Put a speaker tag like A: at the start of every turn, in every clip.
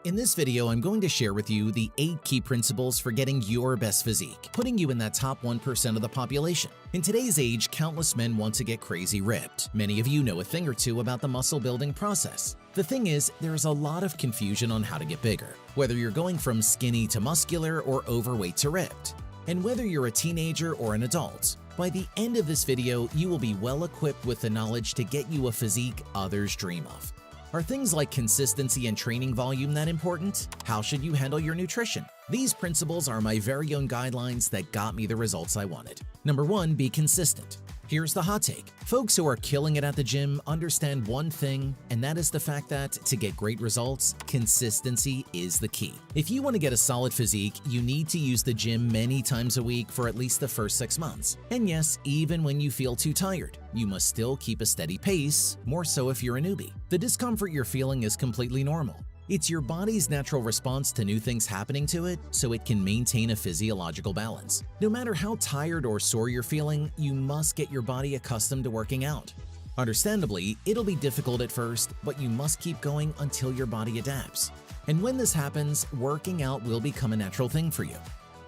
A: In this video, I'm going to share with you the 8 key principles for getting your best physique, putting you in that top 1% of the population. In today's age, countless men want to get crazy ripped. Many of you know a thing or two about the muscle building process. The thing is, there's a lot of confusion on how to get bigger, whether you're going from skinny to muscular or overweight to ripped. And whether you're a teenager or an adult, by the end of this video, you will be well equipped with the knowledge to get you a physique others dream of. Are things like consistency and training volume that important? How should you handle your nutrition? These principles are my very own guidelines that got me the results I wanted. Number 1, be consistent. Here's the hot take. Folks who are killing it at the gym understand one thing, and that is the fact that to get great results, consistency is the key. If you want to get a solid physique, you need to use the gym many times a week for at least the first 6 months. And yes, even when you feel too tired, you must still keep a steady pace, more so if you're a newbie. The discomfort you're feeling is completely normal. It's your body's natural response to new things happening to it, so it can maintain a physiological balance. No matter how tired or sore you're feeling, you must get your body accustomed to working out. Understandably, it'll be difficult at first, but you must keep going until your body adapts. And when this happens, working out will become a natural thing for you.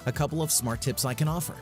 A: A couple of smart tips I can offer.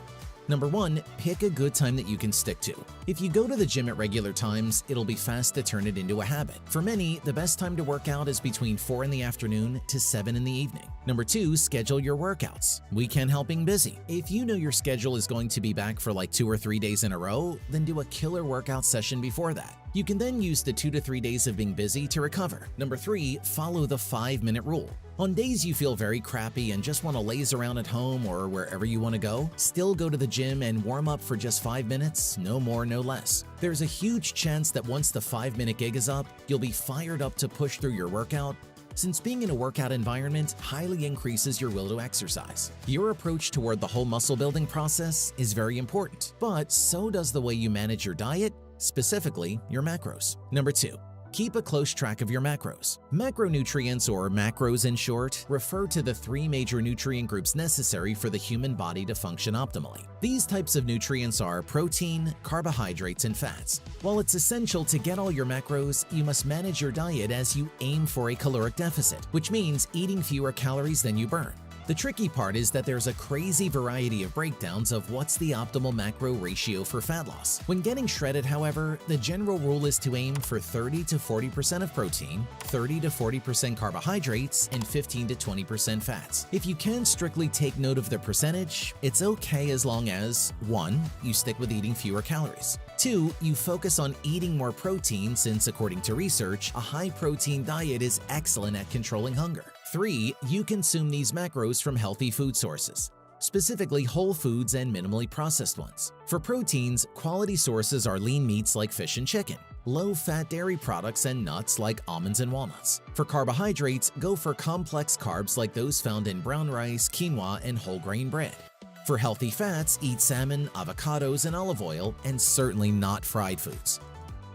A: Number 1, pick a good time that you can stick to. If you go to the gym at regular times, it'll be fast to turn it into a habit. For many, the best time to work out is between 4 in the afternoon to 7 in the evening. Number 2, schedule your workouts. We can't help being busy. If you know your schedule is going to be back for like 2 or 3 days in a row, then do a killer workout session before that. You can then use the 2 to 3 days of being busy to recover. Number 3, follow the 5-minute rule. On days you feel very crappy and just want to laze around at home or wherever you want to go, still go to the gym and warm up for just 5 minutes, no more, no less. There's a huge chance that once the 5-minute gig is up, you'll be fired up to push through your workout, since being in a workout environment highly increases your will to exercise. Your approach toward the whole muscle building process is very important, but so does the way you manage your diet, specifically your macros. Number 2, keep a close track of your macros. Macronutrients, or macros in short, refer to the 3 major nutrient groups necessary for the human body to function optimally. These types of nutrients are protein, carbohydrates, and fats. While it's essential to get all your macros, you must manage your diet as you aim for a caloric deficit, which means eating fewer calories than you burn. The tricky part is that there's a crazy variety of breakdowns of what's the optimal macro ratio for fat loss. When getting shredded, however, the general rule is to aim for 30 to 40% of protein, 30 to 40% carbohydrates, and 15 to 20% fats. If you can strictly take note of the percentage, it's okay as long as 1. You stick with eating fewer calories. 2. You focus on eating more protein since, according to research, a high-protein diet is excellent at controlling hunger. 3. You consume these macros from healthy food sources, specifically whole foods and minimally processed ones. For proteins, quality sources are lean meats like fish and chicken, low-fat dairy products and nuts like almonds and walnuts. For carbohydrates, go for complex carbs like those found in brown rice, quinoa, and whole grain bread. For healthy fats, eat salmon, avocados, and olive oil, and certainly not fried foods.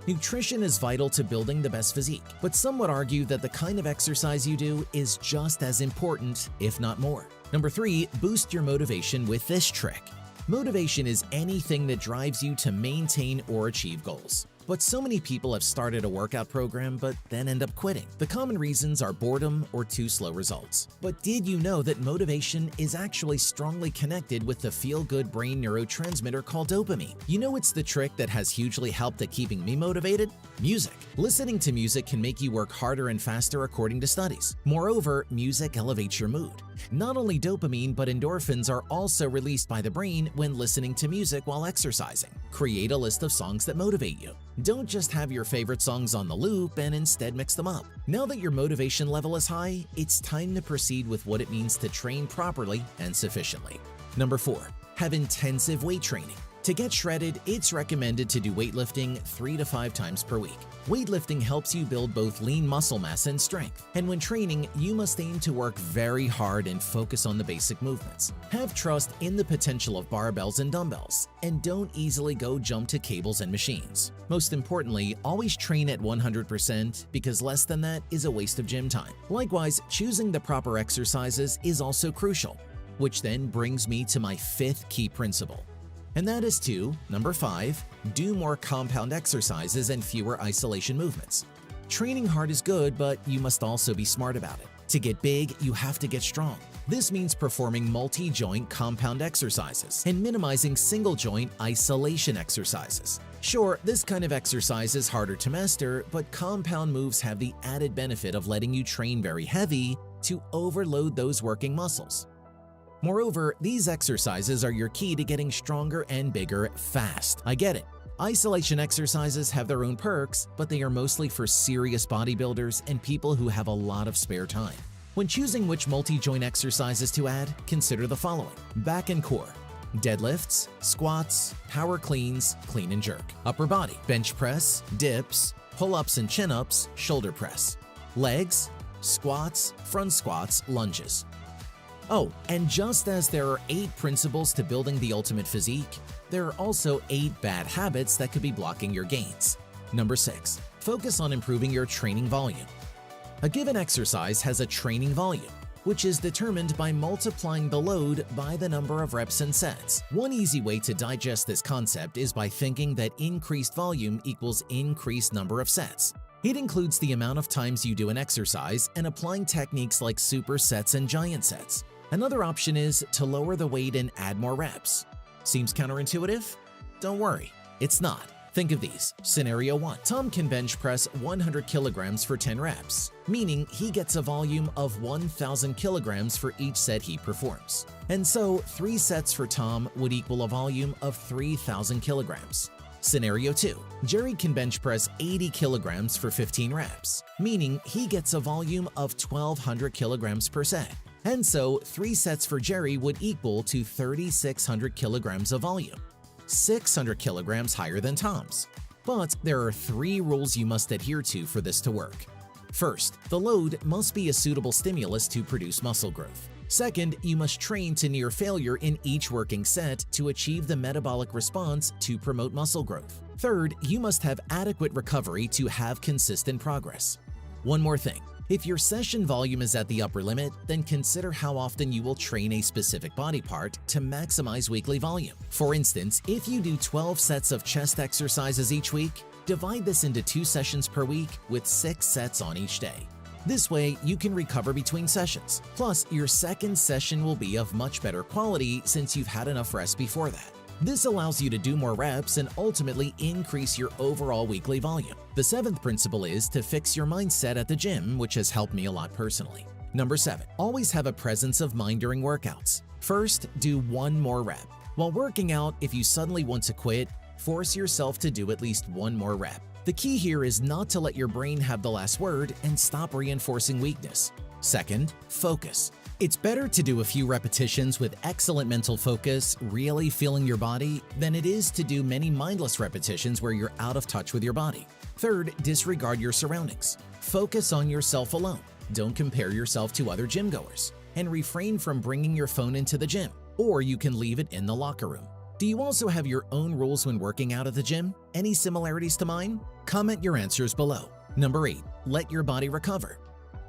A: Nutrition is vital to building the best physique, but some would argue that the kind of exercise you do is just as important, if not more. Number 3, boost your motivation with this trick. Motivation is anything that drives you to maintain or achieve goals. But so many people have started a workout program but then end up quitting. The common reasons are boredom or too slow results. But did you know that motivation is actually strongly connected with the feel-good brain neurotransmitter called dopamine? You know, it's the trick that has hugely helped at keeping me motivated? Music. Listening to music can make you work harder and faster according to studies. Moreover, music elevates your mood. Not only dopamine, but endorphins are also released by the brain when listening to music while exercising. Create a list of songs that motivate you. Don't just have your favorite songs on the loop and instead mix them up. Now that your motivation level is high, it's time to proceed with what it means to train properly and sufficiently. Number 4, have intensive weight training. To get shredded, it's recommended to do weightlifting 3 to 5 times per week. Weightlifting helps you build both lean muscle mass and strength, and when training, you must aim to work very hard and focus on the basic movements. Have trust in the potential of barbells and dumbbells, and don't easily go jump to cables and machines. Most importantly, always train at 100% because less than that is a waste of gym time. Likewise, choosing the proper exercises is also crucial, which then brings me to my 5th key principle. And that is to, number 5, do more compound exercises and fewer isolation movements. Training hard is good, but you must also be smart about it. To get big, you have to get strong. This means performing multi-joint compound exercises and minimizing single-joint isolation exercises. Sure, this kind of exercise is harder to master, but compound moves have the added benefit of letting you train very heavy to overload those working muscles. Moreover, these exercises are your key to getting stronger and bigger fast. I get it. Isolation exercises have their own perks, but they are mostly for serious bodybuilders and people who have a lot of spare time. When choosing which multi-joint exercises to add, consider the following: back and core, deadlifts, squats, power cleans, clean and jerk, upper body, bench press, dips, pull-ups and chin-ups, shoulder press, legs, squats, front squats, lunges. Oh, and just as there are 8 principles to building the ultimate physique, there are also 8 bad habits that could be blocking your gains. Number 6. Focus on improving your training volume. A given exercise has a training volume, which is determined by multiplying the load by the number of reps and sets. One easy way to digest this concept is by thinking that increased volume equals increased number of sets. It includes the amount of times you do an exercise and applying techniques like supersets and giant sets. Another option is to lower the weight and add more reps. Seems counterintuitive? Don't worry, it's not. Think of these. Scenario 1. Tom can bench press 100 kilograms for 10 reps, meaning he gets a volume of 1,000 kilograms for each set he performs. And so, 3 sets for Tom would equal a volume of 3,000 kilograms. Scenario 2. Jerry can bench press 80 kilograms for 15 reps, meaning he gets a volume of 1,200 kilograms per set. And so, 3 sets for Jerry would equal to 3,600 kilograms of volume, 600 kilograms higher than Tom's. But there are 3 rules you must adhere to for this to work. First, the load must be a suitable stimulus to produce muscle growth. Second, you must train to near failure in each working set to achieve the metabolic response to promote muscle growth. Third, you must have adequate recovery to have consistent progress. One more thing. If your session volume is at the upper limit, then consider how often you will train a specific body part to maximize weekly volume. For instance, if you do 12 sets of chest exercises each week, divide this into 2 sessions per week with 6 sets on each day. This way, you can recover between sessions. Plus, your second session will be of much better quality since you've had enough rest before that. This allows you to do more reps and ultimately increase your overall weekly volume. The 7th principle is to fix your mindset at the gym, which has helped me a lot personally. Number 7. Always have a presence of mind during workouts. First, do 1 more rep. While working out, if you suddenly want to quit, force yourself to do at least 1 more rep. The key here is not to let your brain have the last word and stop reinforcing weakness. Second, focus. It's better to do a few repetitions with excellent mental focus, really feeling your body, than it is to do many mindless repetitions where you're out of touch with your body. Third, disregard your surroundings. Focus on yourself alone. Don't compare yourself to other gym goers, and refrain from bringing your phone into the gym, or you can leave it in the locker room. Do you also have your own rules when working out at the gym? Any similarities to mine? Comment your answers below. Number 8. Let your body recover.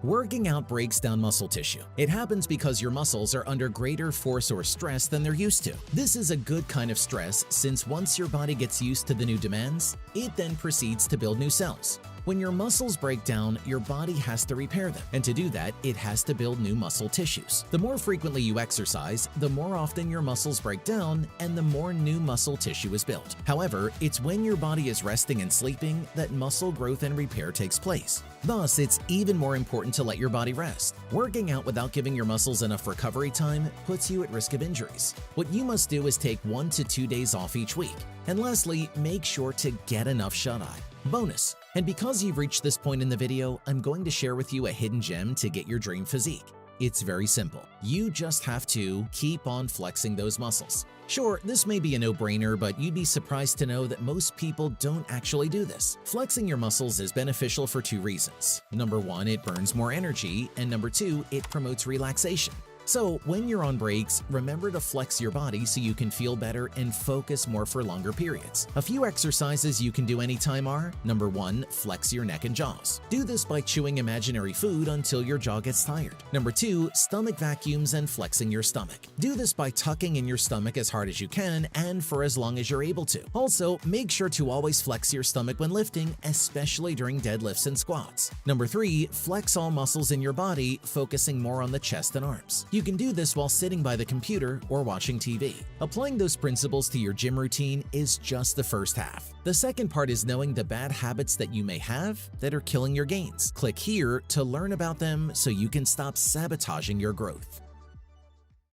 A: Working out breaks down muscle tissue. It happens because your muscles are under greater force or stress than they're used to. This is a good kind of stress since once your body gets used to the new demands, it then proceeds to build new cells. When your muscles break down, your body has to repair them, and to do that, it has to build new muscle tissues. The more frequently you exercise, the more often your muscles break down and the more new muscle tissue is built. However, it's when your body is resting and sleeping that muscle growth and repair takes place. Thus, it's even more important to let your body rest. Working out without giving your muscles enough recovery time puts you at risk of injuries. What you must do is take 1 to 2 days off each week. And lastly, make sure to get enough shut-eye. Bonus. And because you've reached this point in the video, I'm going to share with you a hidden gem to get your dream physique. It's very simple. You just have to keep on flexing those muscles. Sure, this may be a no-brainer, but you'd be surprised to know that most people don't actually do this. Flexing your muscles is beneficial for 2 reasons. Number 1, it burns more energy, and number 2, it promotes relaxation. So when you're on breaks, remember to flex your body so you can feel better and focus more for longer periods. A few exercises you can do anytime are: number 1, flex your neck and jaws. Do this by chewing imaginary food until your jaw gets tired. Number 2, stomach vacuums and flexing your stomach. Do this by tucking in your stomach as hard as you can and for as long as you're able to. Also, make sure to always flex your stomach when lifting, especially during deadlifts and squats. Number 3, flex all muscles in your body, focusing more on the chest and arms. You can do this while sitting by the computer or watching TV. Applying those principles to your gym routine is just the first half. The second part is knowing the bad habits that you may have that are killing your gains. Click here to learn about them so you can stop sabotaging your growth.